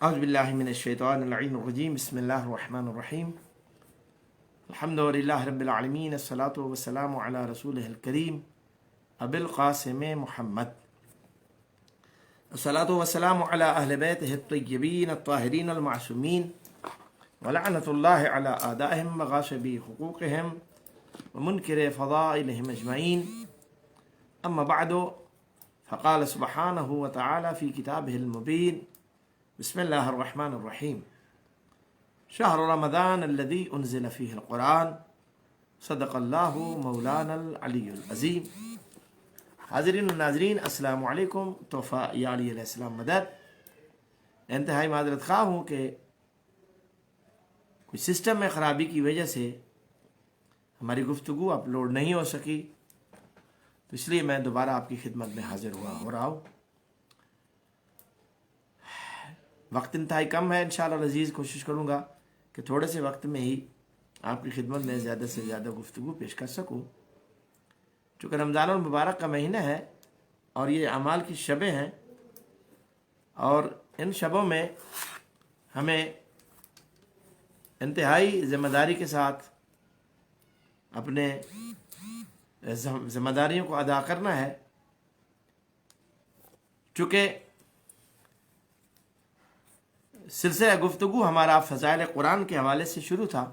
أعوذ بالله من الشيطان اللعين الرجيم بسم الله الرحمن الرحيم الحمد لله رب العالمين الصلاة والسلام على رسوله الكريم أبي القاسم محمد الصلاة والسلام على أهل بيته الطيبين الطاهرين المعصومين ولعنة الله على أعدائهم وغاصبي حقوقهم ومنكر فضائلهم أجمعين أما بعد فقال سبحانه وتعالى في كتابه المبين بسم الله الرحمن الرحيم شهر رمضان الذي انزل فيه القرآن صدق اللہ مولانا العلی العظیم۔ حاضرین و ناظرین السلام علیکم۔ تحفہ یا علی علیہ السلام مدد۔ انتہائی معذرت خواہ ہوں کہ کوئی سسٹم میں خرابی کی وجہ سے ہماری گفتگو اپلوڈ نہیں ہو سکی، تو اس لیے میں دوبارہ آپ کی خدمت میں حاضر ہو رہا ہوں۔ وقت انتہائی کم ہے، انشاءاللہ العزیز کوشش کروں گا کہ تھوڑے سے وقت میں ہی آپ کی خدمت میں زیادہ سے زیادہ گفتگو پیش کر سکوں۔ چونکہ رمضان المبارک کا مہینہ ہے اور یہ اعمال کی شبیں ہیں، اور ان شبوں میں ہمیں انتہائی ذمہ داری کے ساتھ اپنے ذمہ داریوں کو ادا کرنا ہے۔ چونکہ سلسلہ گفتگو ہمارا فضائل قرآن کے حوالے سے شروع تھا،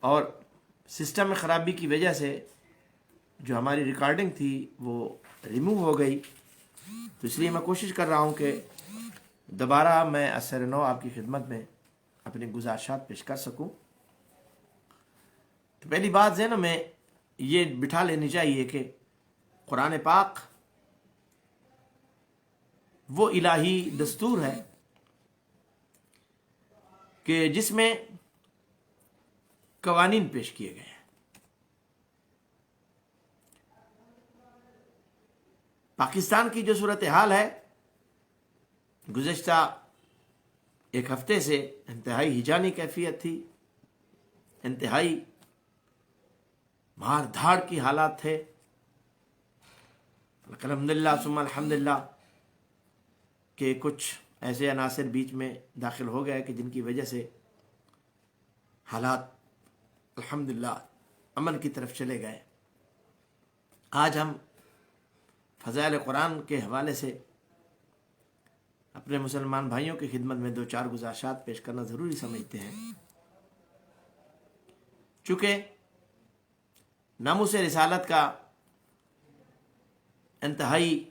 اور سسٹم میں خرابی کی وجہ سے جو ہماری ریکارڈنگ تھی وہ ریموو ہو گئی، تو اس لیے میں کوشش کر رہا ہوں کہ دوبارہ میں اثر نو آپ کی خدمت میں اپنی گزارشات پیش کر سکوں۔ تو پہلی بات ذہن میں یہ بٹھا لینی چاہیے کہ قرآن پاک وہ الہی دستور ہے کہ جس میں قوانین پیش کیے گئے ہیں۔ پاکستان کی جو صورتحال ہے گزشتہ ایک ہفتے سے انتہائی ہیجانی کیفیت تھی، انتہائی مار دھاڑ کی حالات تھے۔ الحمدللہ ثم الحمدللہ کہ کچھ ایسے عناصر بیچ میں داخل ہو گئے کہ جن کی وجہ سے حالات الحمدللہ امن کی طرف چلے گئے۔ آج ہم فضائل قرآن کے حوالے سے اپنے مسلمان بھائیوں کی خدمت میں دو چار گزارشات پیش کرنا ضروری سمجھتے ہیں۔ چونکہ ناموس رسالت کا انتہائی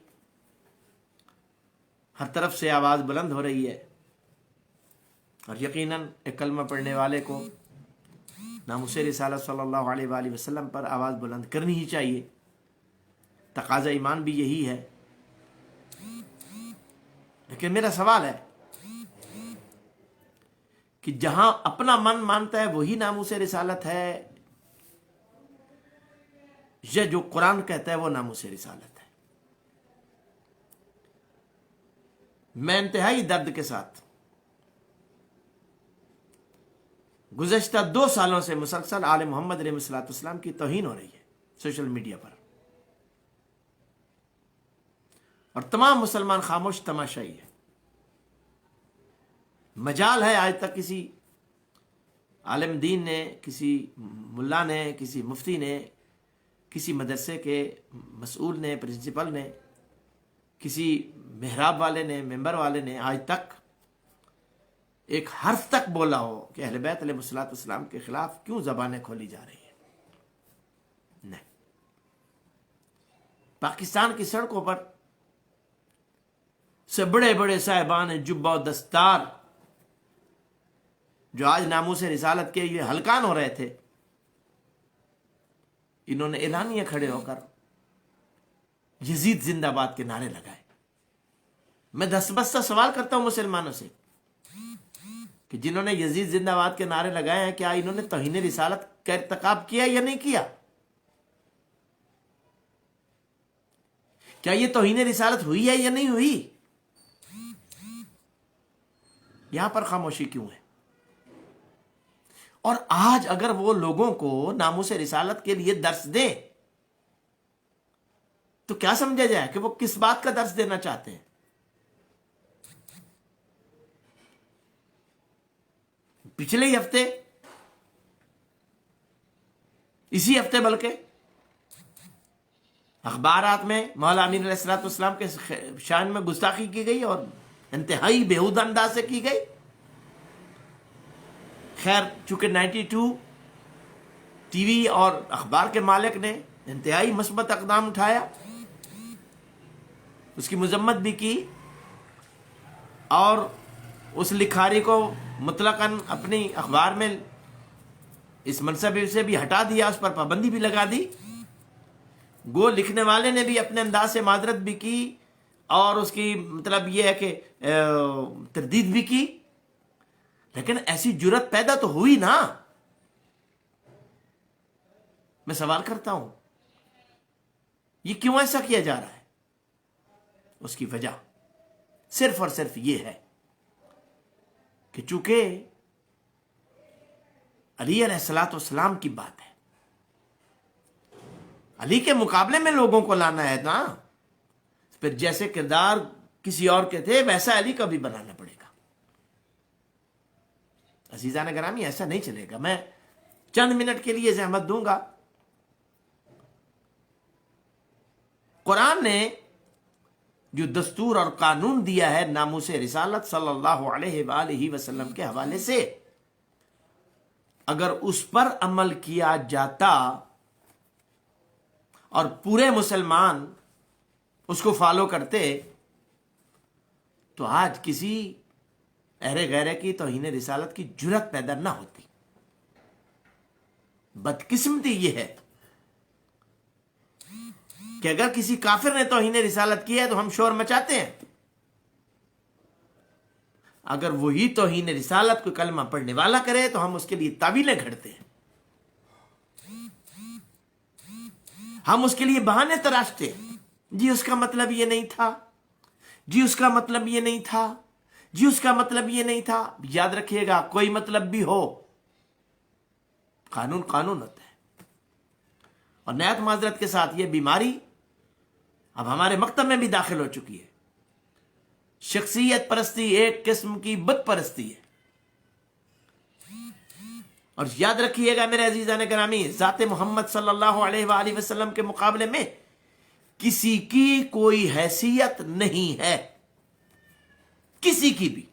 ہر طرف سے آواز بلند ہو رہی ہے، اور یقیناً ایک کلمہ پڑھنے والے کو ناموس رسالت صلی اللہ علیہ وآلہ وسلم پر آواز بلند کرنی ہی چاہیے۔ تقاضا ایمان بھی یہی ہے۔ لیکن میرا سوال ہے کہ جہاں اپنا من مانتا ہے وہی ناموس رسالت ہے، یا جو قرآن کہتا ہے وہ ناموس رسالت ہے؟ میں انتہائی درد کے ساتھ گزشتہ 2 سالوں سے مسلسل آل محمد علیہ السلام کی توہین ہو رہی ہے سوشل میڈیا پر، اور تمام مسلمان خاموش تماشائی ہے۔ مجال ہے آج تک کسی عالم دین نے، کسی ملا نے، کسی مفتی نے، کسی مدرسے کے مسئول نے، پرنسپل نے، کسی محراب والے نے، ممبر والے نے آج تک ایک حرف تک بولا ہو کہ اہل بیت علیہ السلام کے خلاف کیوں زبانیں کھولی جا رہی ہیں؟ نہیں۔ پاکستان کی سڑکوں پر سے بڑے بڑے صاحبان جبہ و دستار جو آج ناموس رسالت کے یہ ہلکان ہو رہے تھے، انہوں نے اعلانیہ کھڑے ہو کر یزید زندہ باد کے نعرے لگائے۔ میں دستبستہ سوال کرتا ہوں مسلمانوں سے کہ جنہوں نے یزید زندہ باد کے نعرے لگائے ہیں، کیا انہوں نے توہین رسالت کا ارتکاب کیا یا نہیں کیا؟ کیا یہ توہین رسالت ہوئی ہے یا نہیں ہوئی؟ یہاں پر خاموشی کیوں ہے؟ اور آج اگر وہ لوگوں کو ناموس رسالت کے لیے درس دے تو کیا سمجھا جائے کہ وہ کس بات کا درس دینا چاہتے ہیں؟ پچھلے ہی ہفتے، اسی ہفتے بلکہ اخبارات میں مولا امین علیہ الصلوۃ والسلام کے شان میں گستاخی کی گئی اور انتہائی بےہودہ انداز سے کی گئی. خیر چونکہ 92 ٹی وی اور اخبار کے مالک نے انتہائی مثبت اقدام اٹھایا، اس کی مذمت بھی کی اور اس لکھاری کو مطلقاً اپنی اخبار میں اس منصب سے بھی ہٹا دیا، اس پر پابندی بھی لگا دی. گو لکھنے والے نے بھی اپنے انداز سے معذرت بھی کی اور اس کی مطلب یہ ہے کہ تردید بھی کی، لیکن ایسی جرت پیدا تو ہوئی نا. میں سوال کرتا ہوں یہ کیوں ایسا کیا جا رہا ہے؟ اس کی وجہ صرف اور صرف یہ ہے کہ چونکہ علی علیہ الصلوۃ والسلام کی بات ہے، علی کے مقابلے میں لوگوں کو لانا ہے نا، پھر جیسے کردار کسی اور کے تھے ویسا علی کا بھی بنانا پڑے گا. عزیزان گرامی ایسا نہیں چلے گا. میں چند منٹ کے لیے زحمت دوں گا. قرآن نے جو دستور اور قانون دیا ہے ناموس رسالت صلی اللہ علیہ وآلہ وسلم کے حوالے سے، اگر اس پر عمل کیا جاتا اور پورے مسلمان اس کو فالو کرتے تو آج کسی اہرے غیرے کی توہین رسالت کی جرت پیدا نہ ہوتی. بدقسمتی یہ ہے کہ اگر کسی کافر نے توہین رسالت کی ہے تو ہم شور مچاتے ہیں، اگر وہی توہین رسالت کو کلمہ پڑھنے والا کرے تو ہم اس کے لیے تعویلیں گھڑتے ہیں، ہم اس کے لیے بہانے تراشتے ہیں. جی اس کا مطلب یہ نہیں تھا، جی اس کا مطلب یہ نہیں تھا، جی اس کا مطلب یہ نہیں تھا. یاد رکھیے گا کوئی مطلب بھی ہو، قانون قانون ہوتا ہے. اور نہایت معذرت کے ساتھ یہ بیماری اب ہمارے مکتب میں بھی داخل ہو چکی ہے. شخصیت پرستی ایک قسم کی بت پرستی ہے. اور یاد رکھیے گا میرے عزیزان گرامی، ذات محمد صلی اللہ علیہ وآلہ وسلم کے مقابلے میں کسی کی کوئی حیثیت نہیں ہے، کسی کی بھی.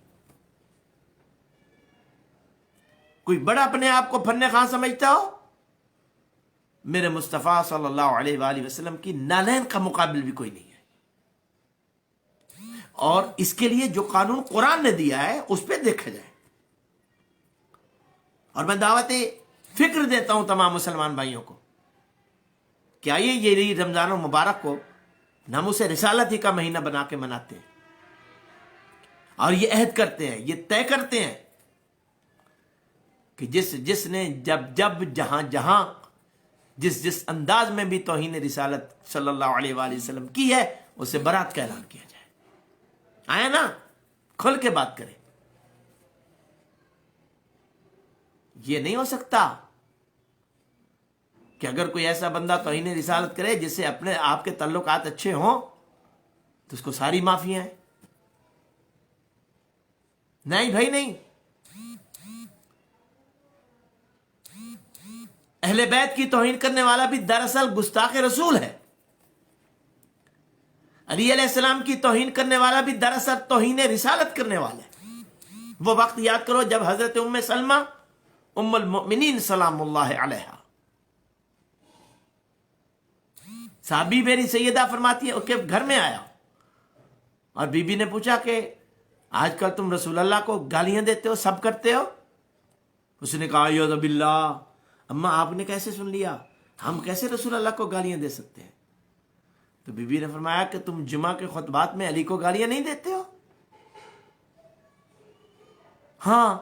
کوئی بڑا اپنے آپ کو فن خواں سمجھتا ہو، میرے مصطفیٰ صلی اللہ علیہ وآلہ وسلم کی نالین کا مقابل بھی کوئی نہیں ہے. اور اس کے لیے جو قانون قرآن نے دیا ہے اس پہ دیکھا جائے. اور میں دعوت فکر دیتا ہوں تمام مسلمان بھائیوں کو کہ آئیے یہ رمضان المبارک کو ناموس رسالت ہی کا مہینہ بنا کے مناتے ہیں اور یہ عہد کرتے ہیں، یہ طے کرتے ہیں کہ جس نے جب جہاں جس انداز میں بھی توہین رسالت صلی اللہ علیہ وآلہ وسلم کی ہے اسے برات کا اعلان کیا جائے. آیا نا، کھل کے بات کریں. یہ نہیں ہو سکتا کہ اگر کوئی ایسا بندہ توہین رسالت کرے جس سے اپنے آپ کے تعلقات اچھے ہوں تو اس کو ساری معافیاں ہیں. نہیں بھائی نہیں. اہل بیت کی توہین کرنے والا بھی دراصل گستاخ رسول ہے. علی علیہ السلام کی توہین کرنے والا بھی دراصل توہین رسالت کرنے والا ہے. وہ وقت یاد کرو جب حضرت ام سلمہ ام المؤمنین سلام اللہ علیہا، صحابی میری سیدہ فرماتی ہے اس کے گھر میں آیا اور بی بی نے پوچھا کہ آج کل تم رسول اللہ کو گالیاں دیتے ہو، سب کرتے ہو. اس نے کہا اعوذ باللہ، اماں آپ نے کیسے سن لیا؟ ہم کیسے رسول اللہ کو گالیاں دے سکتے ہیں؟ تو بی بی نے فرمایا کہ تم جمعہ کے خطبات میں علی کو گالیاں نہیں دیتے ہو؟ ہاں.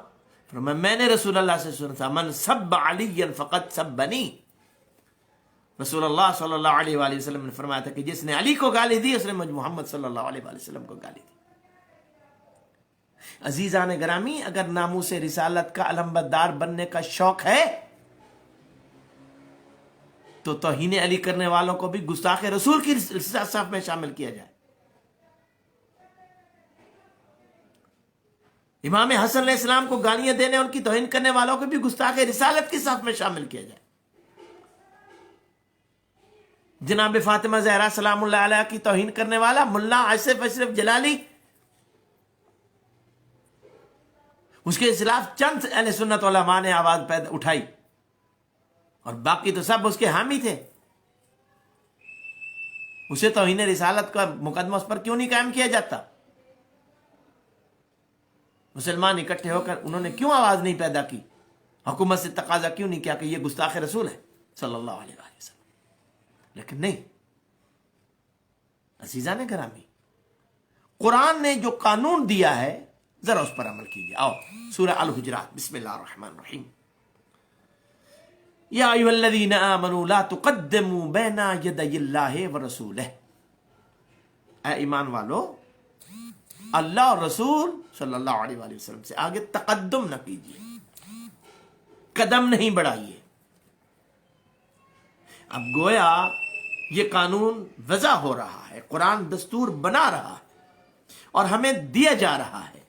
فرمایا میں نے رسول اللہ سے سنا تھا من سب علی فقط سبنی. رسول اللہ صلی اللہ علیہ وآلہ وسلم نے فرمایا تھا کہ جس نے علی کو گالی دی اس نے مجھ محمد صلی اللہ علیہ وآلہ وسلم کو گالی دی. عزیزان گرامی، اگر ناموس رسالت کا علمبردار بننے کا شوق ہے تو توہین علی کرنے والوں کو بھی گستاخ رسول کی صف میں شامل کیا جائے. امام حسن علیہ السلام کو گالیاں دینے، ان کی توہین کرنے والوں کو بھی گستاخ رسالت کی صف میں شامل کیا جائے. جناب فاطمہ زہرا سلام اللہ علیہ کی توہین کرنے والا ملا آصف اشرف جلالی، اس کے خلاف چند اہل سنت علماء نے آواز اٹھائی، اور باقی تو سب اس کے حامی تھے. اسے توہین رسالت کا مقدمہ اس پر کیوں نہیں قائم کیا جاتا؟ مسلمان اکٹھے ہو کر انہوں نے کیوں آواز نہیں پیدا کی؟ حکومت سے تقاضا کیوں نہیں کیا کہ یہ گستاخ رسول ہے صلی اللہ علیہ وآلہ وسلم؟ لیکن نہیں، عزیزان گرامی، قرآن نے جو قانون دیا ہے ذرا اس پر عمل کیجیے. آؤ سورہ الحجرات، بسم اللہ الرحمن الرحیم. یا ایھا الذین آمنوا لا تقدموا بین یدی اللہ ورسولہ. اے ایمان والو، اللہ اور رسول صلی اللہ علیہ وآلہ وسلم سے آگے تقدم نہ کیجیے، قدم نہیں بڑھائیے. اب گویا یہ قانون وضع ہو رہا ہے، قرآن دستور بنا رہا ہے، اور ہمیں دیا جا رہا ہے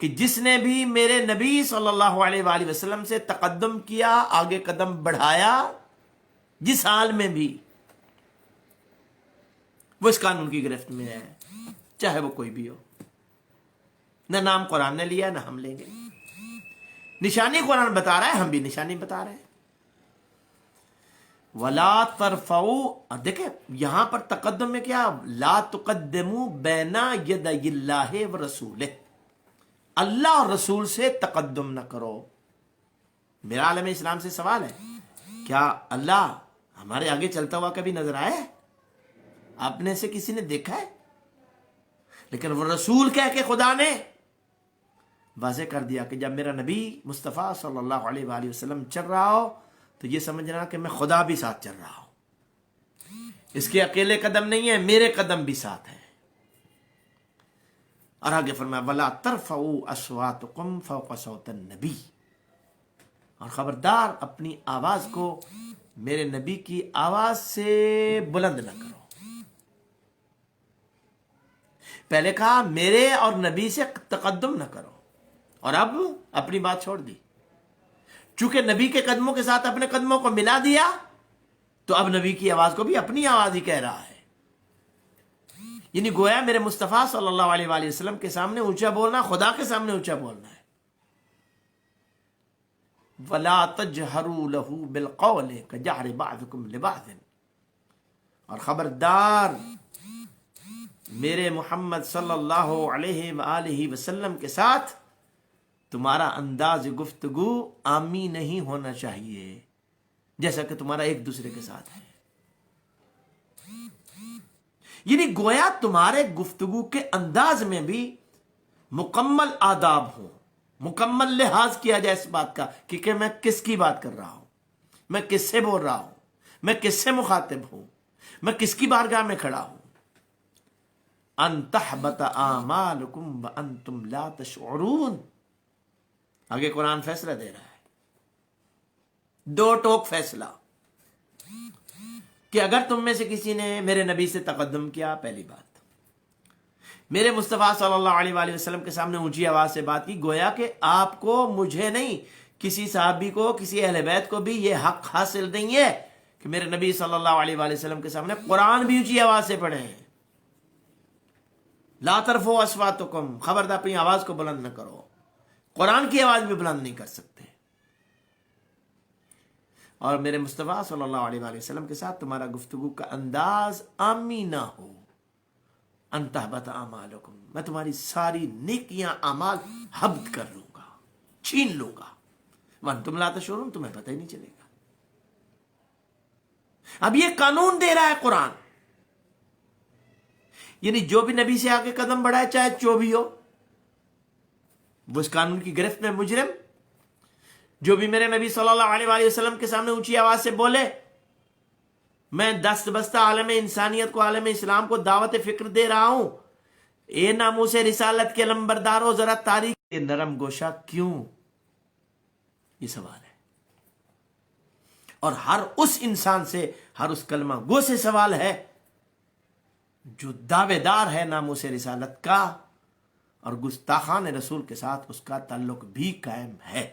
کہ جس نے بھی میرے نبی صلی اللہ علیہ وآلہ وسلم سے تقدم کیا، آگے قدم بڑھایا، جس حال میں بھی، وہ اس قانون کی گرفت میں ہے، چاہے وہ کوئی بھی ہو. نہ نام قرآن نے لیا، نہ ہم لیں گے. نشانی قرآن بتا رہا ہے، ہم بھی نشانی بتا رہے ہیں. وَلَا تَرْفَعُوا، اور دیکھیں یہاں پر تقدم میں کیا، لا تقدموا بین یدی اللہ ورسولہ، اللہ اور رسول سے تقدم نہ کرو. میرا عالم اسلام سے سوال ہے، کیا اللہ ہمارے آگے چلتا ہوا کبھی نظر آیا ہے؟ آپ نے سے کسی نے دیکھا ہے؟ لیکن وہ رسول کہہ کے خدا نے واضح کر دیا کہ جب میرا نبی مصطفیٰ صلی اللہ علیہ وآلہ وسلم چل رہا ہو تو یہ سمجھنا کہ میں خدا بھی ساتھ چل رہا ہوں. اس کے اکیلے قدم نہیں ہے، میرے قدم بھی ساتھ ہیں. اور آگے فرمایا وَلَا تَرْفَعُوا أَصْوَاتَكُمْ فَوْقَ صَوْتِ النَّبِيِّ، اور خبردار اپنی آواز کو میرے نبی کی آواز سے بلند نہ کرو. پہلے کہا میرے اور نبی سے تقدم نہ کرو، اور اب اپنی بات چھوڑ دی. چونکہ نبی کے قدموں کے ساتھ اپنے قدموں کو ملا دیا تو اب نبی کی آواز کو بھی اپنی آواز ہی کہہ رہا ہے. یعنی گویا میرے مصطفیٰ صلی اللہ علیہ وآلہ وسلم کے سامنے اونچا بولنا خدا کے سامنے اونچا بولنا ہے. وَلَا تَجْهَرُوا لَهُ بِالْقَوْلِ كَجَهْرِ بَعْضِكُمْ لِبَعْضٍ، اور خبردار میرے محمد صلی اللہ علیہ وآلہ وسلم کے ساتھ تمہارا انداز گفتگو عامی نہیں ہونا چاہیے جیسا کہ تمہارا ایک دوسرے کے ساتھ ہے. یعنی گویا تمہارے گفتگو کے انداز میں بھی مکمل آداب ہوں، مکمل لحاظ کیا جائے اس بات کا کہ میں کس کی بات کر رہا ہوں، میں کس سے بول رہا ہوں، میں کس سے مخاطب ہوں، میں کس کی بارگاہ میں کھڑا ہوں. ان تحبط اعمالکم وانتم لا تشعرون. آگے قرآن فیصلہ دے رہا ہے، دو ٹوک فیصلہ، کہ اگر تم میں سے کسی نے میرے نبی سے تقدم کیا، پہلی بات میرے مصطفیٰ صلی اللہ علیہ وآلہ وسلم کے سامنے اونچی آواز سے بات کی، گویا کہ آپ کو، مجھے نہیں، کسی صحابی کو، کسی اہل بیت کو بھی یہ حق حاصل نہیں ہے کہ میرے نبی صلی اللہ علیہ وآلہ وسلم کے سامنے قرآن بھی اونچی آواز سے پڑھیں. لا ترفعوا اصواتکم، خبردار اپنی آواز کو بلند نہ کرو. قرآن کی آواز بھی بلند نہیں کر سکتے. اور میرے مصطفیٰ صلی اللہ علیہ وآلہ وسلم کے ساتھ تمہارا گفتگو کا انداز عامی نہ ہو. ان تحبط اعمالکم، میں تمہاری ساری نیکیاں اعمال حبط کر لوں گا، چھین لوں گا. وانتم لا تشعرون، تمہیں پتہ ہی نہیں چلے گا. اب یہ قانون دے رہا ہے قرآن، یعنی جو بھی نبی سے آگے قدم بڑھائے، چاہے جو بھی ہو، وہ اس قانون کی گرفت میں مجرم. جو بھی میرے نبی صلی اللہ علیہ وآلہ وسلم کے سامنے اونچی آواز سے بولے، میں دست بستہ عالم انسانیت کو، عالم اسلام کو دعوت فکر دے رہا ہوں، اے ناموس رسالت کے لمبرداروں، ذرا تاریخ نرم گوشہ کیوں؟ یہ سوال ہے. اور ہر اس انسان سے، ہر اس کلمہ گو سے سوال ہے جو دعوے دار ہے ناموس رسالت کا اور گستاخان رسول کے ساتھ اس کا تعلق بھی قائم ہے۔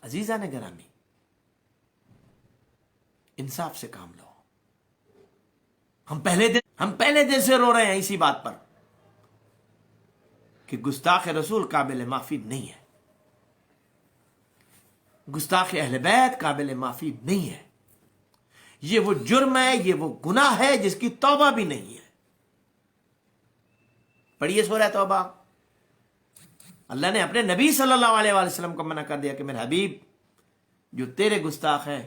عزیزان گرامی، انصاف سے کام لو۔ ہم پہلے دن سے رو رہے ہیں اسی بات پر کہ گستاخ رسول قابل معافی نہیں ہے، گستاخ اہل بیت قابل معافی نہیں ہے۔ یہ وہ جرم ہے، یہ وہ گناہ ہے جس کی توبہ بھی نہیں ہے۔ پڑھیے سورہ توبہ۔ اللہ نے اپنے نبی صلی اللہ علیہ وآلہ وسلم کو منع کر دیا کہ میرے حبیب، جو تیرے گستاخ ہیں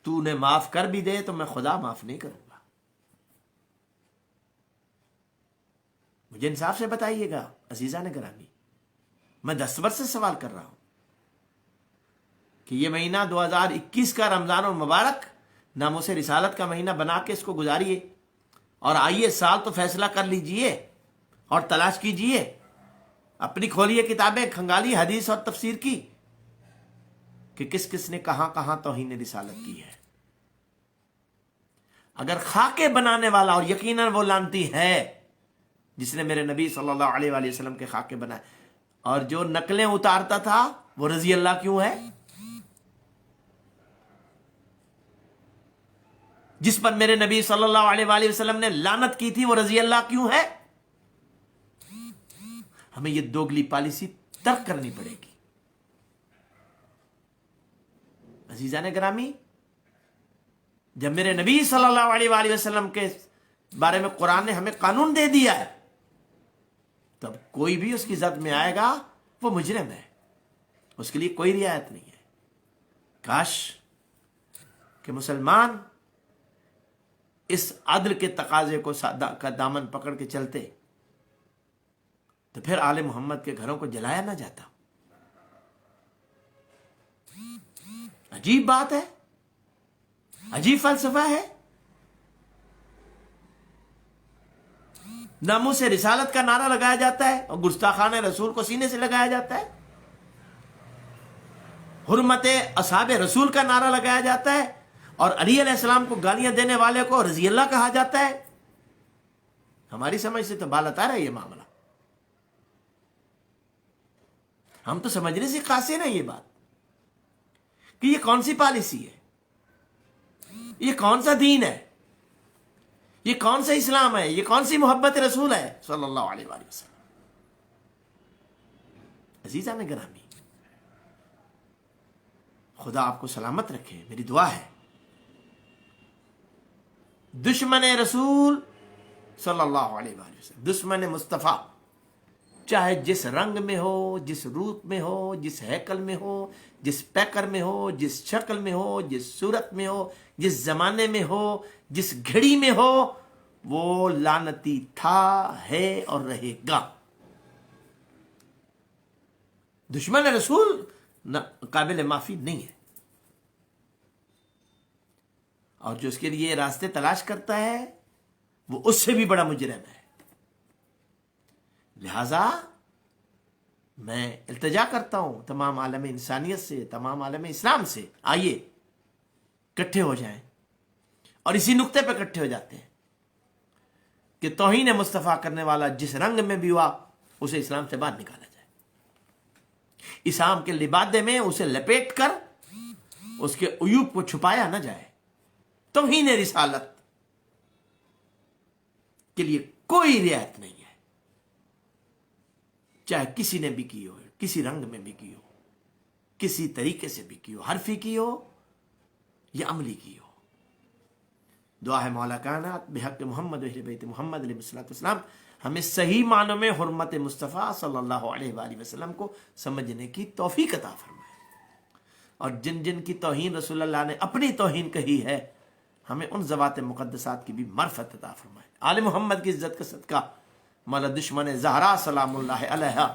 تو انہیں معاف کر بھی دے تو میں خدا معاف نہیں کروں گا۔ مجھے انصاف سے بتائیے گا عزیزان گرامی، میں دستور سے سوال کر رہا ہوں کہ یہ مہینہ 2021 کا رمضان المبارک ناموس رسالت کا مہینہ بنا کے اس کو گزاریے، اور آئیے سال تو فیصلہ کر لیجئے اور تلاش کیجئے، اپنی کھولیے کتابیں، کھنگالی حدیث اور تفسیر کی کہ کس کس نے کہاں کہاں توہین رسالت کی ہے۔ اگر خاکے بنانے والا، اور یقیناً وہ لعنتی ہے جس نے میرے نبی صلی اللہ علیہ وآلہ وسلم کے خاکے بنائے، اور جو نقلیں اتارتا تھا وہ رضی اللہ کیوں ہے؟ جس پر میرے نبی صلی اللہ علیہ وآلہ وسلم نے لعنت کی تھی وہ رضی اللہ کیوں ہے؟ ہمیں یہ دوگلی پالیسی ترک کرنی پڑے گی۔ عزیزان گرامی، جب میرے نبی صلی اللہ علیہ وآلہ وسلم کے بارے میں قرآن نے ہمیں قانون دے دیا ہے، تب کوئی بھی اس کی زد میں آئے گا وہ مجرم ہے، اس کے لیے کوئی رعایت نہیں ہے۔ کاش کہ مسلمان اس عدل کے تقاضے کو کا دامن پکڑ کے چلتے تو پھر آل محمد کے گھروں کو جلایا نہ جاتا۔ عجیب بات ہے، عجیب فلسفہ ہے۔ ناموس رسالت کا نعرہ لگایا جاتا ہے اور گستاخان رسول کو سینے سے لگایا جاتا ہے، حرمت اصحاب رسول کا نعرہ لگایا جاتا ہے، اور علی علیہ السلام کو گالیاں دینے والے کو رضی اللہ کہا جاتا ہے۔ ہماری سمجھ سے تو بالاتر ہے یہ معاملہ، ہم تو سمجھنے سے قاصر ہیں یہ بات کہ یہ کون سی پالیسی ہے، یہ کون سا دین ہے، یہ کون سا اسلام ہے، یہ کون سی محبت رسول ہے صلی اللہ علیہ وآلہ وسلم۔ عزیزان گرامی، خدا آپ کو سلامت رکھے، میری دعا ہے۔ دشمن رسول صلی اللہ علیہ وآلہ وسلم، دشمن مصطفیٰ، چاہے جس رنگ میں ہو، جس روپ میں ہو، جس ہیکل میں ہو، جس پیکر میں ہو، جس شکل میں ہو، جس صورت میں ہو، جس زمانے میں ہو، جس گھڑی میں ہو، وہ لعنتی تھا، ہے اور رہے گا۔ دشمن رسول قابل معافی نہیں ہے، اور جو اس کے لیے راستے تلاش کرتا ہے وہ اس سے بھی بڑا مجرم ہے۔ لہذا میں التجا کرتا ہوں تمام عالم انسانیت سے، تمام عالم اسلام سے، آئیے اکٹھے ہو جائیں، اور اسی نقطے پہ اکٹھے ہو جاتے ہیں کہ توہین مصطفیٰ کرنے والا جس رنگ میں بھی ہوا اسے اسلام سے باہر نکالا جائے، اسلام کے لبادے میں اسے لپیٹ کر اس کے عیوب کو چھپایا نہ جائے۔ توہین رسالت کے لیے کوئی رعایت نہیں ہے، چاہے کسی نے بھی کی ہو، کسی رنگ میں بھی کی ہو، کسی طریقے سے بھی کی ہو، حرفی کی ہو یا عملی کی ہو۔ دعا ہے مولا کائنات بحق محمد و اہل بیت محمد علیہ السلام ہمیں صحیح معنوں میں حرمت مصطفیٰ صلی اللہ علیہ وآلہ وسلم کو سمجھنے کی توفیق عطا فرمائے، اور جن جن کی توہین رسول اللہ نے اپنی توہین کہی ہے ہمیں ان ذوات مقدسات کی بھی معرفت عطا فرمائے۔ آل محمد کی عزت کا صدقہ مولا دشمن زہرا سلام اللہ علیہا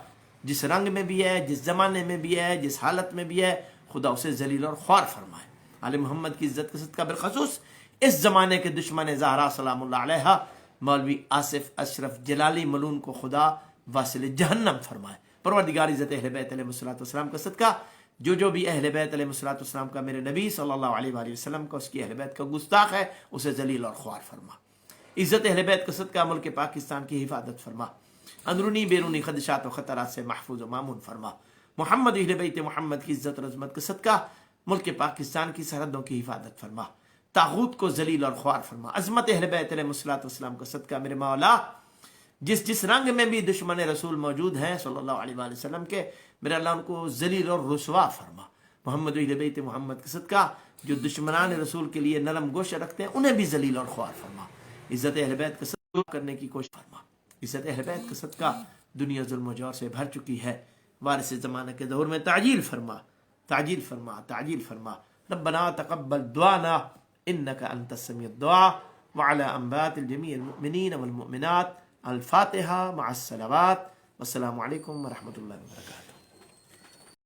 جس رنگ میں بھی ہے، جس زمانے میں بھی ہے، جس حالت میں بھی ہے، خدا اسے ذلیل اور خوار فرمائے۔ آل محمد کی عزت کا صدقہ بالخصوص اس زمانے کے دشمن زہرا سلام اللہ علیہا مولوی آصف اشرف جلالی ملون کو خدا واصل جہنم فرمائے۔ پروردگار عزت اہل بیت علیہ السلام کا صدقہ جو بھی اہل بیت علیہ السلام کا میرے نبی صلی اللہ علیہ وآلہ وسلم کا، اس کی اہل بیت کا گستاخ ہے، اسے ذلیل اور خوار فرما۔ عزت اہل بیت کا صدقہ ملک پاکستان کی حفاظت فرما۔ اندرونی بیرونی خدشات و خطرات سے محفوظ و مامون فرما. محمد اہل بیت محمد کی عزت اور عظمت کا صدقہ ملک پاکستان کی سرحدوں کی حفاظت فرما. طاغوت کو ذلیل اور خوار فرما. عظمت اہل بیت علیہ الصلوۃ والسلام کا صدقہ میرے مولا جس رنگ میں بھی دشمن رسول موجود ہیں صلی اللہ علیہ وآلہ وسلم کے، میرے اللہ ان کو ذلیل اور رسوا فرما. محمد اہل بیت محمد کا صدقہ جو دشمنان رسول کے لیے نرم گوش رکھتے ہیں انہیں بھی ذلیل اور خوار فرما. عزت اہل بیت کا صدقہ کرنے کی کوشش فرما. عزت اہل بیت کا صدقہ دنیا ظلم و جور سے بھر چکی ہے. وارث زمانہ کے ظہور میں تعجیل فرما، تعجیل فرما، تعجیل فرما. ربنا تقبل دعانا انك انت السميع الدعاء وعلى انبات الجميع المؤمنين والمؤمنات. الفاتحة مع الصلوات والسلام علیکم ورحمۃ اللہ وبرکاتہ.